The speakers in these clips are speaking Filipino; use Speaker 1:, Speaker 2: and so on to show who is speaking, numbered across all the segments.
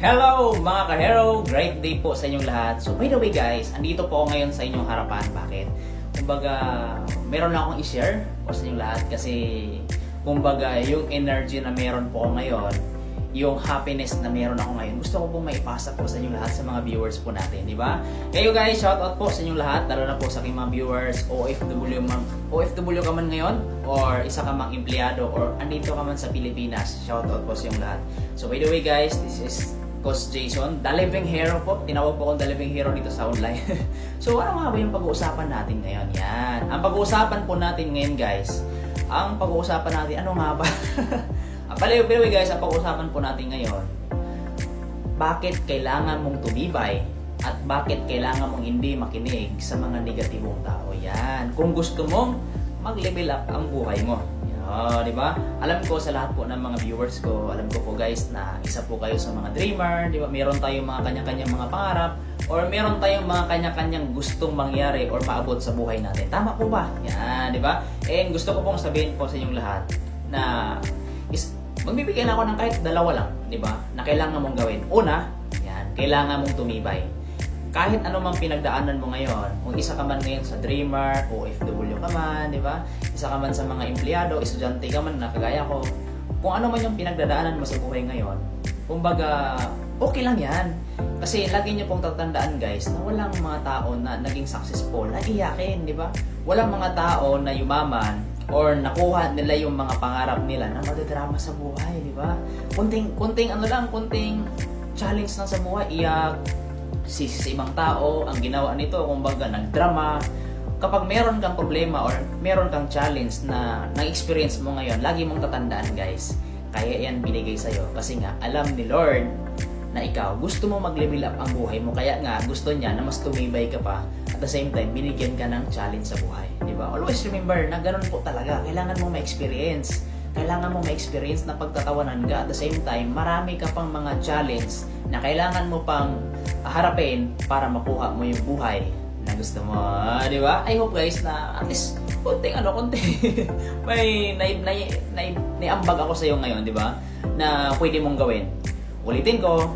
Speaker 1: Hello mga ka-hero! Great day po sa inyong lahat. So by the way guys, andito po ako ngayon sa inyong harapan. Bakit? Kumbaga, meron lang akong i-share po sa inyong lahat kasi kumbaga yung energy na meron po ako ngayon, yung happiness na meron ako ngayon, gusto ko pong maipasa po sa inyong lahat sa mga viewers po natin, di ba? Kayo guys, shoutout po sa inyong lahat, lalo na po sa aking mga viewers, OFW ka man ngayon, or isa ka mang empleyado, or andito ka man sa Pilipinas, shoutout po sa inyong lahat. So by the way guys, this is Coach Jason, The Living Hero po. Tinawag po akong The Living Hero dito sa online. So ano nga ba yung pag-uusapan natin ngayon? Yan. Ang pag-uusapan po natin ngayon guys, ang pag-uusapan natin, ano nga ba? By the way guys, ang pag-uusapan po natin ngayon, bakit kailangan mong tumibay at bakit kailangan mong hindi makinig sa mga negatibong tao. Yan. Kung gusto mong mag-level up ang buhay mo. Di ba? Alam ko sa lahat po ng mga viewers ko, alam ko po guys na isa po kayo sa mga dreamer, di ba? Meron tayong mga kanya-kanyang mga pangarap or meron tayong mga kanya-kanyang gustong mangyari or maabot sa buhay natin. Tama po ba? Yan, di ba? And gusto ko pong sabihin po sa inyong lahat na magbibigyan ako ng kahit dalawa lang, di ba? Na kailangan mong gawin. Una, yan, kailangan mong tumibay. Kahit ano mang pinagdaanan mo ngayon, kung isa ka man ngayon sa dreamer, OFW ka man, di ba? Isa ka man sa mga empleyado, estudyante ka man na kagaya ko, kung ano man yung pinagdadaanan mo sa buhay ngayon, kumbaga, okay lang yan. Kasi lagi niyo pong tatandaan guys, na walang mga tao na naging successful na iyakin, di ba? Walang mga tao na yumaman or nakuha nila yung mga pangarap nila na madadrama sa buhay, di ba? Kunting challenge lang sa buhay, iyak, sa ibang tao, ang ginawa nito, kumbaga, nagdrama. Kapag meron kang problema or meron kang challenge na na-experience mo ngayon, lagi mong tatandaan guys, kaya yan binigay sa'yo. Kasi nga, alam ni Lord na ikaw, gusto mo mag-level up ang buhay mo. Kaya nga, gusto niya na mas tumibay ka pa. At the same time, binigyan ka ng challenge sa buhay. Diba? Always remember na ganun po talaga. Kailangan mo ma-experience. Kailangan mo ma-experience na pagtatawanan ka. At the same time, marami ka pang mga challenge na kailangan mo pang harapin para makuha mo yung buhay na gusto mo, di ba? I hope guys na at least konting may naiambag ako sa iyo ngayon, di ba? Na pwede mong gawin. Ulitin ko,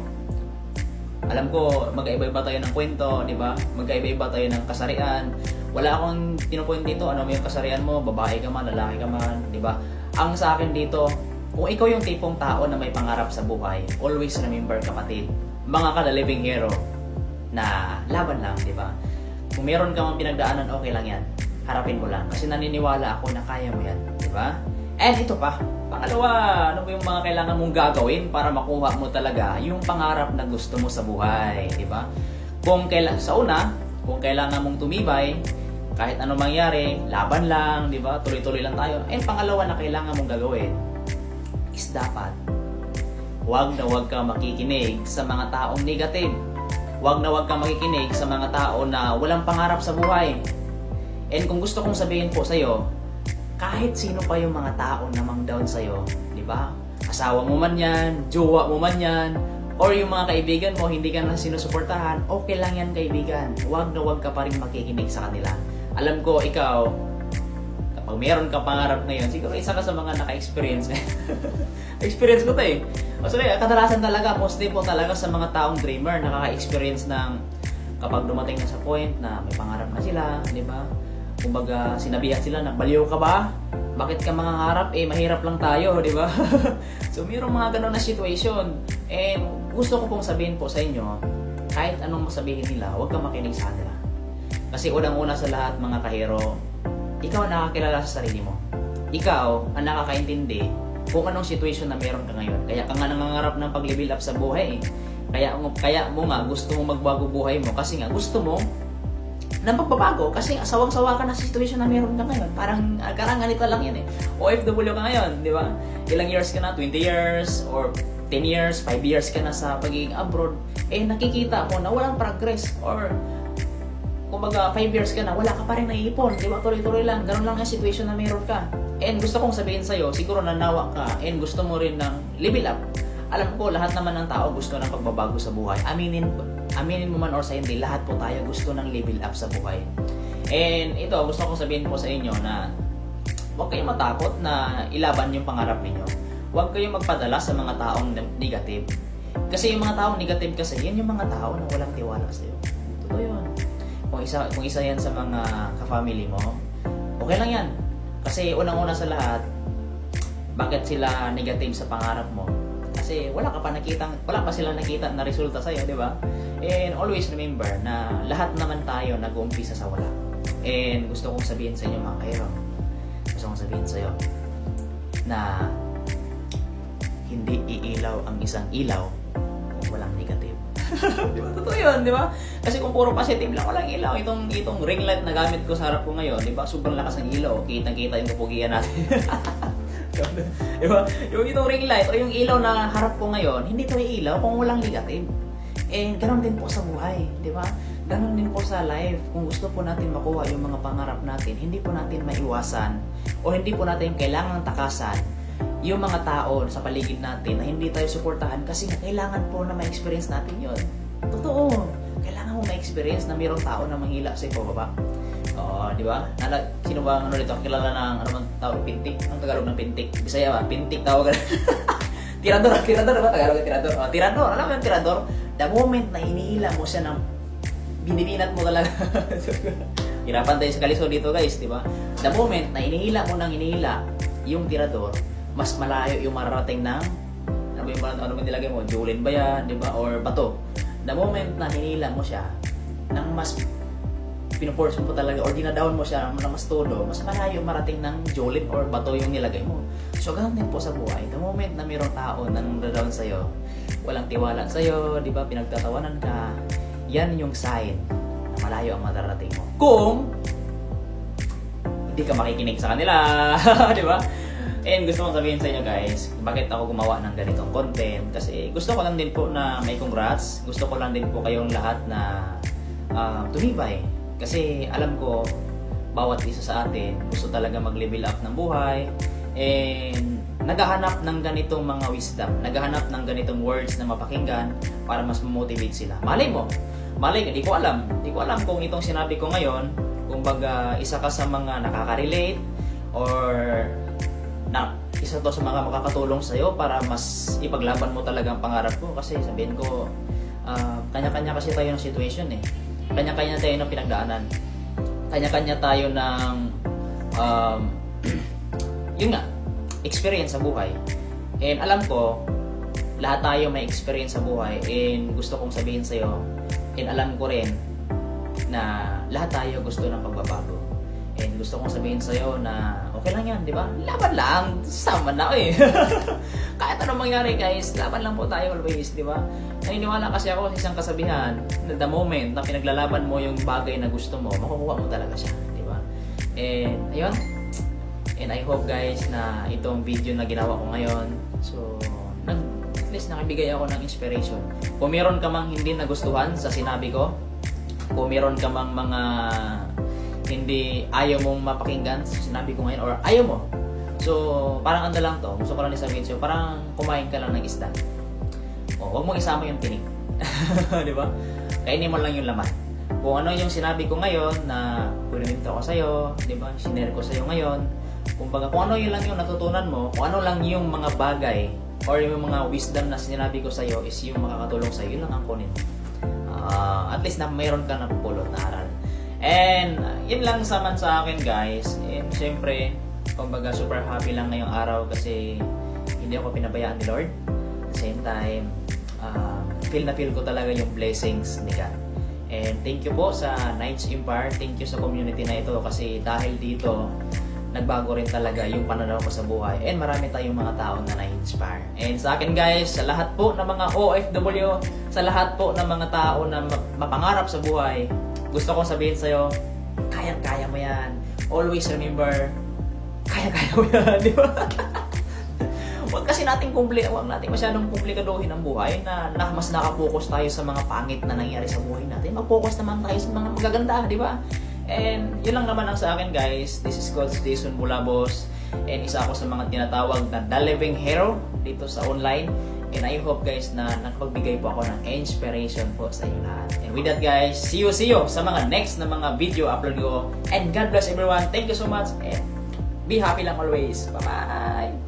Speaker 1: alam ko magkaiba-iba tayo ng kwento, di ba? Magkaiba-iba tayo ng kasarian. Wala akong pinupoint dito, ano yung kasarian mo, babae ka man, lalaki ka man, di ba? Ang sa akin dito, kung ikaw yung tipong tao na may pangarap sa buhay, always remember kapatid, mga ka The Living Hero na laban lang, di ba? Kung meron ka mang pinagdaanan, okay lang yan. Harapin mo lang. Kasi naniniwala ako na kaya mo yan, di ba? And ito pa, pangalawa, ano ba yung mga kailangan mong gagawin para makuha mo talaga yung pangarap na gusto mo sa buhay, di ba? Sa una, kung kailangan mong tumibay, kahit ano mangyari, laban lang, di ba? Tuloy-tuloy lang tayo. And pangalawa na kailangan mong gagawin is dapat wag ka makikinig sa mga taong negative. Wag ka makikinig sa mga tao na walang pangarap sa buhay. And kung gusto kong sabihin po sa'yo, kahit sino pa yung mga tao na mang down sa'yo, di ba? Asawa mo man yan, jowa mo man yan, or yung mga kaibigan mo, hindi ka na sinusuportahan, okay lang yan kaibigan. Wag ka pa rin makikinig sa kanila. Alam ko, ikaw, kapag meron ka pangarap ngayon, siguro isa ka sa mga naka-experience. Experience ko to eh. So, kadalasan talaga, mostly po talaga sa mga taong dreamer, nakaka-experience ng kapag dumating na sa point na may pangarap na sila, di ba? Kumbaga, sinabihan sila na, baliw ka ba? Bakit ka mangangarap? Eh, mahirap lang tayo, di ba? So, mayroong mga ganun na situation. And gusto ko pong sabihin po sa inyo, kahit anong masabihin nila, huwag kang makinig sa kanila. Kasi unang-una sa lahat, mga kahero, ikaw ang nakakilala sa sarili mo. Ikaw ang nakakaintindi kung anong situation na meron ka ngayon. Kaya ka nga nangangarap ng pag-level up sa buhay eh. Kaya mo nga gusto mo magbago buhay mo kasi nga gusto mo ng pagbabago kasi sawang-sawa ka na sa situation na meron ka ngayon. Parang ganito lang yan eh. OFW ka ngayon, di ba? Ilang years ka na? 20 years or 10 years, 5 years ka na sa pagiging abroad. Eh nakikita mo na walang progress or kumbaga 5 years ka na, wala ka pa rin naiipon, di ba? Tuloy-tuloy lang, ganun lang yung situation na meron ka. And gusto kong sabihin sa'yo, siguro nanawa ka and gusto mo rin ng level up. Alam ko, lahat naman ng tao gusto ng pagbabago sa buhay. Aminin mo man or sa hindi, lahat po tayo gusto ng level up sa buhay. And ito, gusto kong sabihin po sa inyo na huwag kayong matakot na ilaban yung pangarap ninyo. Huwag kayong magpadala sa mga taong negative. Kasi yung mga taong negative kasi, yan yung mga tao na walang tiwala sa'yo. Totoo yun. Kung isa yan sa mga ka-family mo, okay lang yan. Kasi unang-una sa lahat, bakit sila negative sa pangarap mo? Kasi wala pa sila nakita na resulta sa'yo, di ba? And always remember na lahat naman tayo nag-uumpisa sa wala. And gusto kong sabihin sa inyo mga kairong, gusto kong sabihin sa'yo na hindi iilaw ang isang ilaw kung walang negative. Di ba? Totoo yun, di ba? Kasi kung puro positive lang, walang ilaw. Itong ring light na gamit ko sa harap ko ngayon, di ba? Sobrang lakas ng ilaw. Kitang-kita yung kapugian natin. Di ba? Itong ring light o yung ilaw na harap ko ngayon, hindi ito ilaw kung walang negative. And ganoon din po sa buhay, di ba? Ganoon din po sa life. Kung gusto po natin makuha yung mga pangarap natin, hindi po natin maiwasan o hindi po natin kailangang takasan yung mga tao sa paligid natin na hindi tayo suportahan kasi kailangan po na ma-experience natin yun. Totoo. Kailangan mo ma-experience na mayroong tao na manghila sa ibaba. Di ba? Sino ba ang dito? Kilala ng man tawag pintik? Ang Tagalog ng pintik? Bisaya ba? Pintik tawag. Tirador ba? Tagalog ng tirador. Tirador. Alam mo yung tirador? The moment na hinihila mo siya ng binibinat mo talaga. Hirapan tayo sa kaliso dito guys, di ba? The moment na hinihila mo ng hinihila yung tirador, mas malayo yung mararating ng ano ba nilagay mo? Julin ba yan? Di ba? Or bato. The moment na hinihila mo siya ng mas pinuforce mo talaga or dinadown mo siya ng mas todo, mas malayo marating ng julin or bato yung nilagay mo. So, ganun din po sa buhay. The moment na mayroong tao na nang-down sa'yo, walang tiwala sa'yo, di ba, pinagtatawanan ka, yan yung sign na malayo ang mararating mo. Kung hindi ka makikinig sa kanila, di ba? And gusto kong sabihin sa inyo guys, bakit ako gumawa ng ganitong content? Kasi gusto ko lang din po na may congrats. Gusto ko lang din po kayong lahat na tumibay. Kasi alam ko, bawat isa sa atin gusto talaga mag-level up ng buhay. And naghahanap ng ganitong mga wisdom. Naghahanap ng ganitong words na mapakinggan para mas motivate sila. Malay mo. Di ko alam. Di ko alam kung itong sinabi ko ngayon, kung baga isa ka sa mga nakaka-relate or na isa to sa mga makakatulong sa'yo para mas ipaglaban mo talaga ang pangarap ko. Kasi sabihin ko, kanya-kanya kasi tayo ng situation eh. Kanya-kanya tayo ng pinagdaanan. Kanya-kanya tayo ng yun nga, experience sa buhay. And alam ko, lahat tayo may experience sa buhay. And gusto kong sabihin sa'yo, and alam ko rin na lahat tayo gusto ng pagbabago. And gusto kong sabihin sa'yo na okay lang yan, di ba? Laban lang, sama na eh. Kahit anong mangyari guys, laban lang po tayo always, di ba? Naniniwala kasi ako sa isang kasabihan na the moment na pinaglalaban mo yung bagay na gusto mo, makukuha mo talaga siya, di ba? And ayun, and I hope guys na itong video na ginawa ko ngayon, so at least nakibigay ako ng inspiration. Kung meron ka mang hindi nagustuhan sa sinabi ko, kung meron ka mang mga hindi ayaw mong mapakinggan sa sinabi ko ngayon or ayaw mo, so parang anda lang to, gusto ko lang sabihin sa'yo, parang kumain ka lang ng isda. Huwag mong isama yung tinik. Di ba? Kainin mo lang yung laman. Kung ano yung sinabi ko ngayon na kuninto ko sa'yo, di ba? Sinare ko sa'yo ngayon. Kung ano yun lang yung natutunan mo, kung ano lang yung mga bagay or yung mga wisdom na sinabi ko sa'yo is yung makakatulong sa'yo, yun lang ang kunin mo. At least na mayroon ka na pupulot na aral. And yun lang saman sa akin guys. And syempre, kumbaga super happy lang ngayong araw kasi hindi ako pinabayaan ni Lord. At the same time, feel ko talaga yung blessings ni God. And thank you po sa Knights Empire. Thank you sa community na ito kasi dahil dito nagbago rin talaga yung pananaw ko sa buhay. And marami tayong mga tao na na-inspire. And sa akin guys, sa lahat po ng mga OFW, sa lahat po ng mga tao na mapangarap sa buhay, gusto kong sabihin sa'yo, kaya-kaya mo yan. Always remember, kaya-kaya mo yan, di ba? Huwag kasi huwag natin masyadong komplikaduhin ang buhay na mas nakapokus tayo sa mga pangit na nangyari sa buhay natin. Mag-focus naman tayo sa mga magaganda, di ba? And yun lang naman ang sa akin guys. This is Coach Jason Bulabos. And isa ako sa mga tinatawag na The Living Hero dito sa online. And I hope guys na nakapagbigay po ako ng inspiration po sa inyo lahat. And with that guys, see you sa mga next na mga video upload ko. And God bless everyone. Thank you so much. And be happy lang always. Bye-bye!